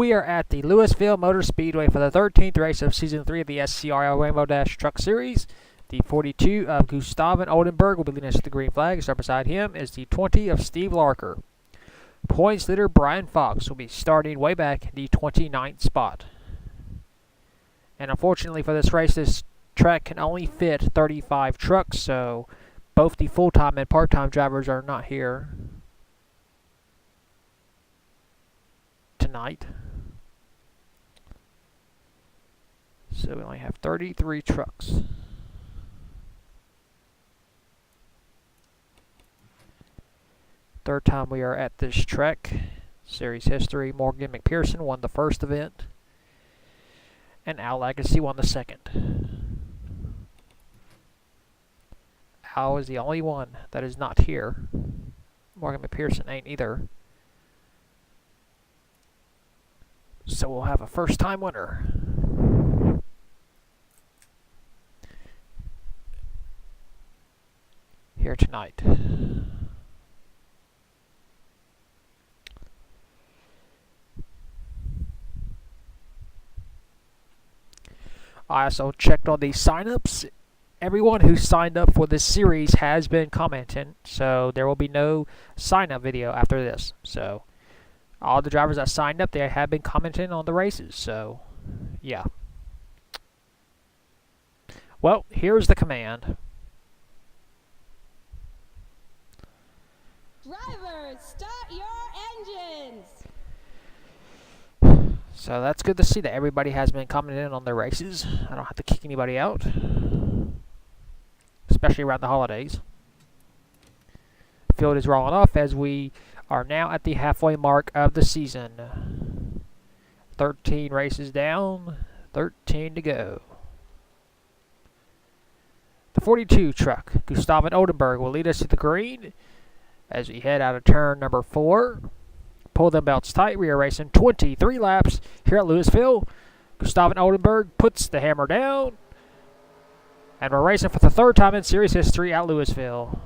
we are at the Louisville Motor Speedway for the 13th race of Season 3 of the SCRL Rainbow Dash Truck Series. The 42 of Gustav Oldenburg will be leading us to the green flag. Start beside him is the 20 of Steve Larker. Points leader Brian Fox will be starting way back in the 29th spot. And unfortunately for this race, this track can only fit 35 trucks, so both the full-time and part-time drivers are not here tonight. So we only have 33 trucks. Third time we are at this track. Series history, Morgan McPherson won the first event, and Al Legacy won the second. Al is the only one that is not here. Morgan McPherson ain't either. So we'll have a first-time winner. Here tonight. I also checked on the sign-ups. Everyone who signed up for this series has been commenting, so there will be no sign-up video after this. So all the drivers that signed up, they have been commenting on the races, so yeah. Well, here's the command. Drivers, start your engines! So that's good to see that everybody has been commenting on their races. I don't have to kick anybody out, especially around the holidays. Field is rolling off as we are now at the halfway mark of the season. 13 races down, 13 to go. The 42 truck, Gustav Oldenburg, will lead us to the green as we head out of turn number 4. Pull them belts tight. We are racing 23 laps here at Louisville. Gustav Oldenburg puts the hammer down, and we're racing for the third time in series history at Louisville.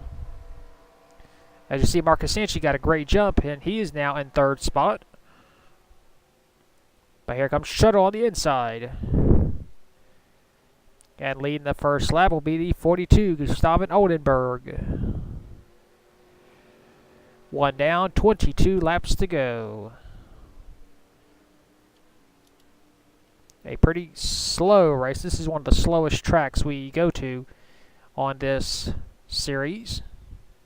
As you see, Marcus Sanchi got a great jump, and he is now in third spot. But here comes Shuttle on the inside. And leading the first lap will be the 42, Gustav Oldenburg. One down, 22 laps to go. A pretty slow race. This is one of the slowest tracks we go to on this series.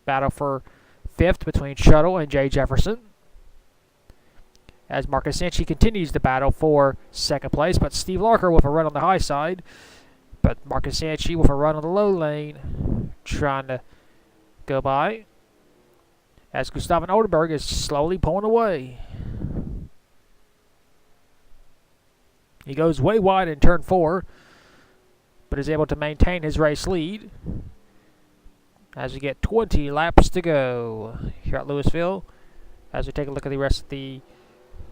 Battle for 5th between Shuttle and Jay Jefferson, as Marcus Sanchi continues the battle for 2nd place, but Steve Larker with a run on the high side, but Marcus Sanchi with a run on the low lane, trying to go by, as Gustav Oldenburg is slowly pulling away. He goes way wide in turn 4, but is able to maintain his race lead as we get 20 laps to go here at Louisville. As we take a look at the rest of the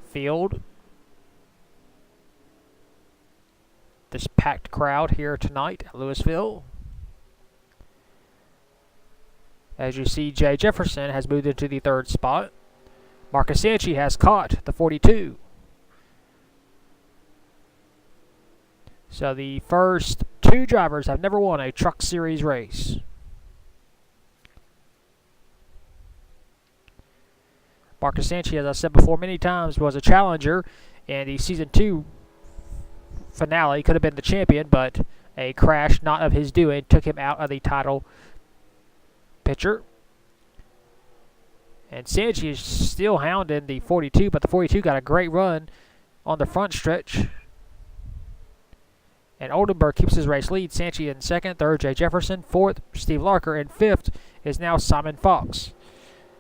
field, this packed crowd here tonight at Louisville. As you see, Jay Jefferson has moved into the 3rd spot. Marcus Sanchi has caught the 42. So the first 2 drivers have never won a Truck Series race. Marcus Sanchi, as I said before many times, was a challenger in the Season 2 finale. Could have been the champion, but a crash not of his doing took him out of the title picture. And Sanchi is still hounding the 42, but the 42 got a great run on the front stretch. And Oldenburg keeps his race lead. Sanchi in 2nd, 3rd, Jay Jefferson, 4th, Steve Larker, and 5th is now Simon Fox,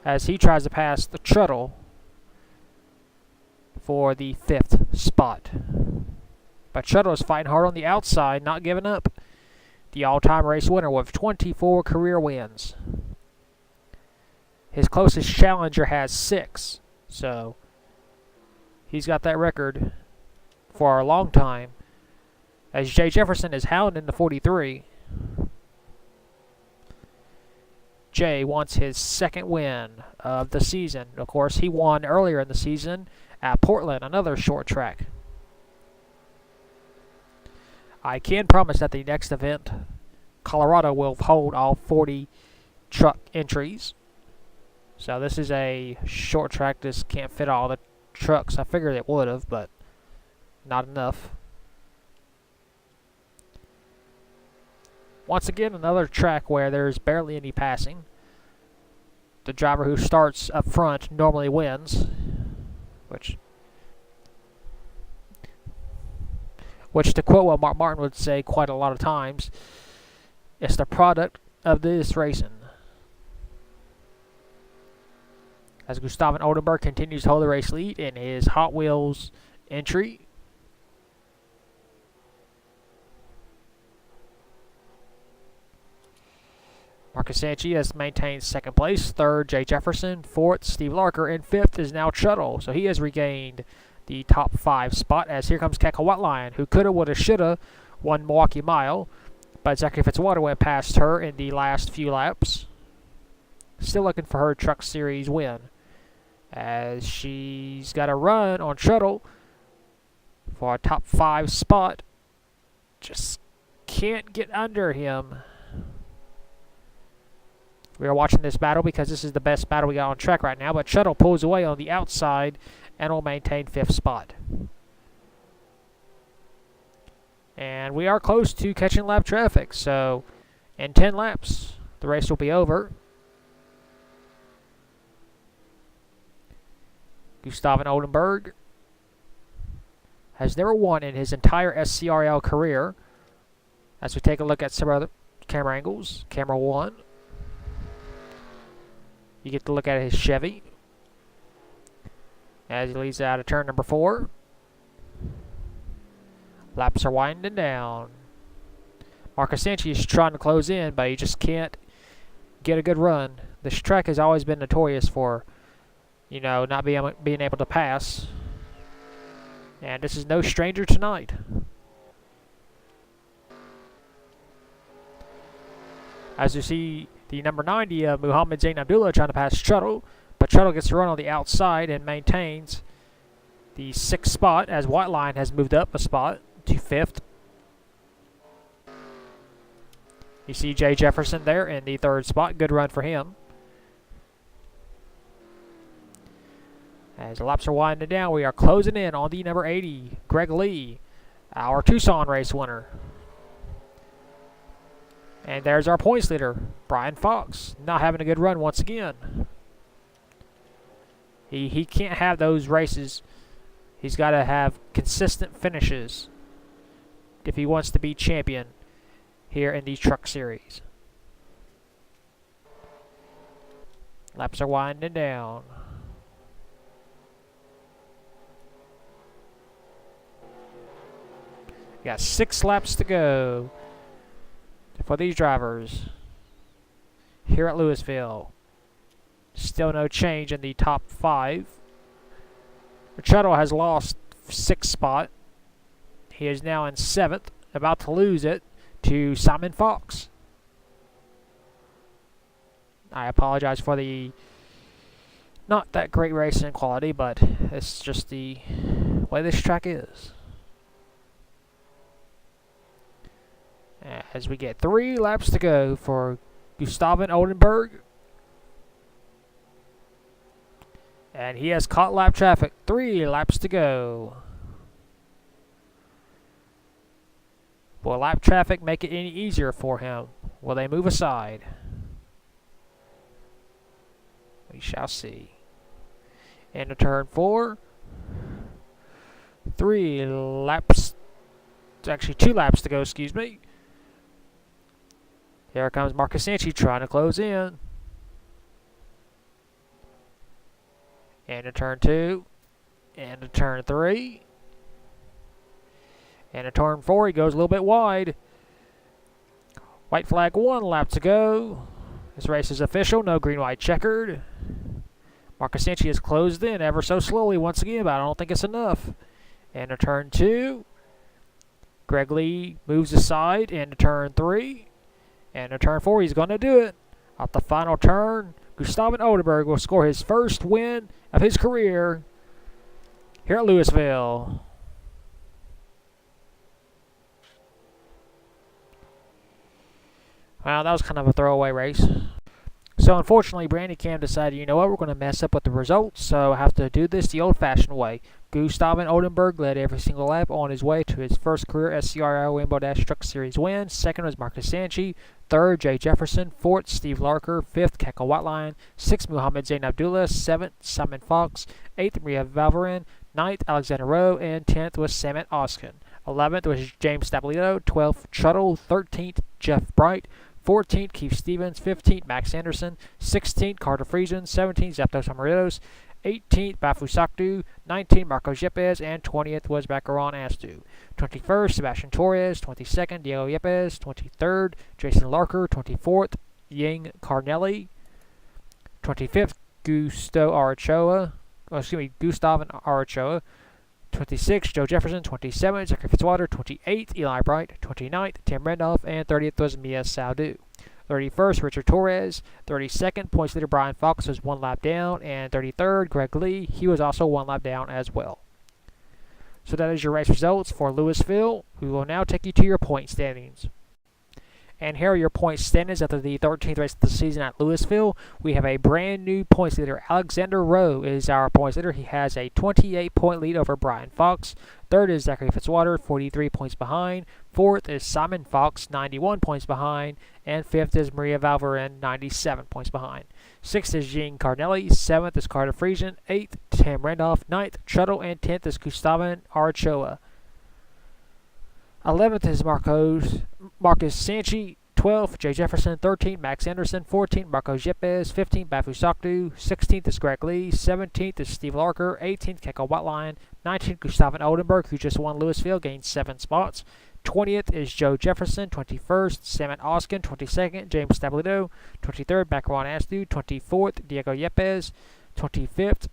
as he tries to pass the Shuttle for the 5th spot. But Shuttle is fighting hard on the outside, not giving up. The all-time race winner with 24 career wins. His closest challenger has 6, so he's got that record for a long time. As Jay Jefferson is hounding the 43. Jay wants his 2nd win of the season. Of course, he won earlier in the season at Portland, another short track. I can promise that the next event, Colorado, will hold all 40 truck entries. So this is a short track. This can't fit all the trucks. I figured it would have, but not enough. Once again, another track where there's barely any passing. The driver who starts up front normally wins, which to quote what Mark Martin would say quite a lot of times, it's the product of this racing. As Gustav Oldenburg continues to hold the race lead in his Hot Wheels entry. Marcus Sanchez maintains second place. Third, Jay Jefferson. Fourth, Steve Larker. And fifth is now Tuttle. So he has regained the top 5 spot. As here comes Keka Whiteline, who coulda, woulda, shoulda won Milwaukee Mile. But Zachary Fitzwater went past her in the last few laps. Still looking for her Truck Series win, as she's got a run on Tuttle for a top 5 spot. Just can't get under him. We are watching this battle because this is the best battle we got on track right now, but Tuttle pulls away on the outside and will maintain 5th spot. And we are close to catching lap traffic, so in 10 laps, the race will be over. Gustav Oldenburg has never won in his entire SCRL career. As we take a look at some other camera angles. Camera 1. You get to look at his Chevy as he leads out of turn number 4. Laps are winding down. Marcus Sanchez is trying to close in, but he just can't get a good run. This track has always been notorious for, not being able to pass. And this is no stranger tonight. As you see, the number 90 of Muhammad Zain Abdullah trying to pass Tuttle, but Tuttle gets to run on the outside and maintains the 6th spot, as Whiteline has moved up a spot to 5th. You see Jay Jefferson there in the 3rd spot. Good run for him. As the laps are winding down, we are closing in on the number 80, Greg Lee, our Tucson race winner. And there's our points leader, Brian Fox, not having a good run once again. He can't have those races. He's got to have consistent finishes if he wants to be champion here in the Truck Series. Laps are winding down. Got 6 laps to go for these drivers here at Louisville. Still no change in the top 5. Tuttle has lost 6th spot. He is now in 7th, about to lose it to Simon Fox. I apologize for the not that great racing quality, but it's just the way this track is. As we get 3 laps to go for Gustav Oldenburg. And he has caught lap traffic. 3 laps to go. Will lap traffic make it any easier for him? Will they move aside? We shall see. Into turn 4. 3 laps. Actually, 2 laps to go, excuse me. Here comes Marcus Sanchez trying to close in. Into turn 2. Into turn 3. Into turn 4. He goes a little bit wide. White flag 1 lap to go. This race is official. No green, white, checkered. Marcus Sanchez closed in ever so slowly once again, but I don't think it's enough. Into turn 2. Greg Lee moves aside into turn 3. And in turn 4, he's going to do it. At the final turn, Gustav Oldenburg will score his first win of his career here at Louisville. Well, that was kind of a throwaway race. So unfortunately, Brandy Cam decided, you know what, we're going to mess up with the results, so I have to do this the old-fashioned way. Gustav Oldenburg led every single lap on his way to his first career SCRL Rainbow Dash Truck Series win. Second was Marcus Sanchi. Third, Jay Jefferson. Fourth, Steve Larker. Fifth, Keka Whiteline. Sixth, Muhammad Zain Abdullah. Seventh, Simon Fox. Eighth, Maria Valverin. Ninth, Alexander Rowe. And 10th was Samet Oskin. 11th was James Stabolito. 12th, Shuttle. 13th, Jeff Bright. 14th, Keith Stevens. 15th, Max Anderson. 16th, Carter Friesen. 17th, Zapdos Amarillos. 18th, Bafu Sakdu. 19th, Marco Yepes. And 20th was Bakaran Astu. 21st, Sebastian Torres. 22nd, Diego Yepes. 23rd, Jason Larker. 24th, Ying Carnelli. 25th, Gustav Arachoa. 26th, Joe Jefferson. 27th, Zachary Fitzwater. 28th, Eli Bright. 29th, Tim Randolph. And 30th was Mia Saudu. 31st, Richard Torres. 32nd, points leader Brian Fox was one lap down. And 33rd, Greg Lee. He was also one lap down as well. So that is your race results for Louisville. We will now take you to your point standings. And here are your point standings after the 13th race of the season at Louisville. We have a brand new points leader. Alexander Rowe is our points leader. He has a 28-point lead over Brian Fox. Third is Zachary Fitzwater, 43 points behind. Fourth is Simon Fox, 91 points behind. And fifth is Maria Valverin, 97 points behind. Sixth is Jean Carnelli. Seventh is Carter Friesen. Eighth, Tim Randolph. Ninth, Shuttle. And 10th is Gustav Arachoa. 11th is Marcus Sanchi. 12th, Jay Jefferson. 13th, Max Anderson. 14th, Marco Yepes. 15th, Bafu Sakdu. 16th is Greg Lee. 17th is Steve Larker. 18th, Keka Whiteline. 19th, Gustav Oldenburg, who just won Louisville, gained 7 spots. 20th is Joe Jefferson. 21st, Samet Oskin. 22nd, James Stabolito. 23rd, Bakaran Astu. 24th, Diego Yepes. 25th,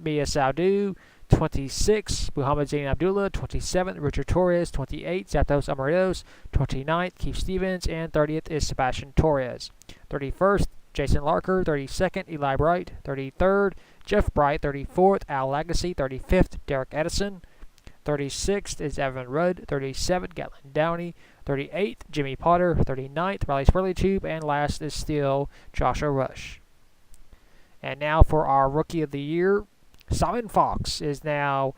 Mia Saudu. 26th, Muhammad Zain Abdullah. 27th, Richard Torres. 28th, Zapdos Amarillos. 29th, Keith Stevens. And 30th is Sebastian Torres. 31st, Jason Larker. 32nd, Eli Bright. 33rd, Jeff Bright. 34th, Al Lagacy. 35th, Derek Edison. 36th is Evan Rudd. 37th, Gatlin Downey. 38th, Jimmy Potter. 39th, Riley Swirlytube. And last is still Joshua Rush. And now for our Rookie of the Year. Simon Fox is now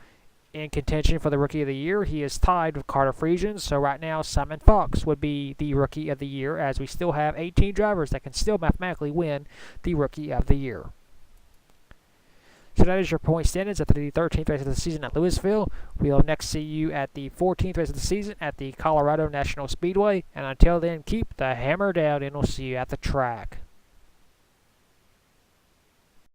in contention for the Rookie of the Year. He is tied with Carter Friesen, so right now Simon Fox would be the Rookie of the Year, as we still have 18 drivers that can still mathematically win the Rookie of the Year. So that is your point standings after the 13th race of the season at Louisville. We'll next see you at the 14th race of the season at the Colorado National Speedway, and until then, keep the hammer down, and we'll see you at the track.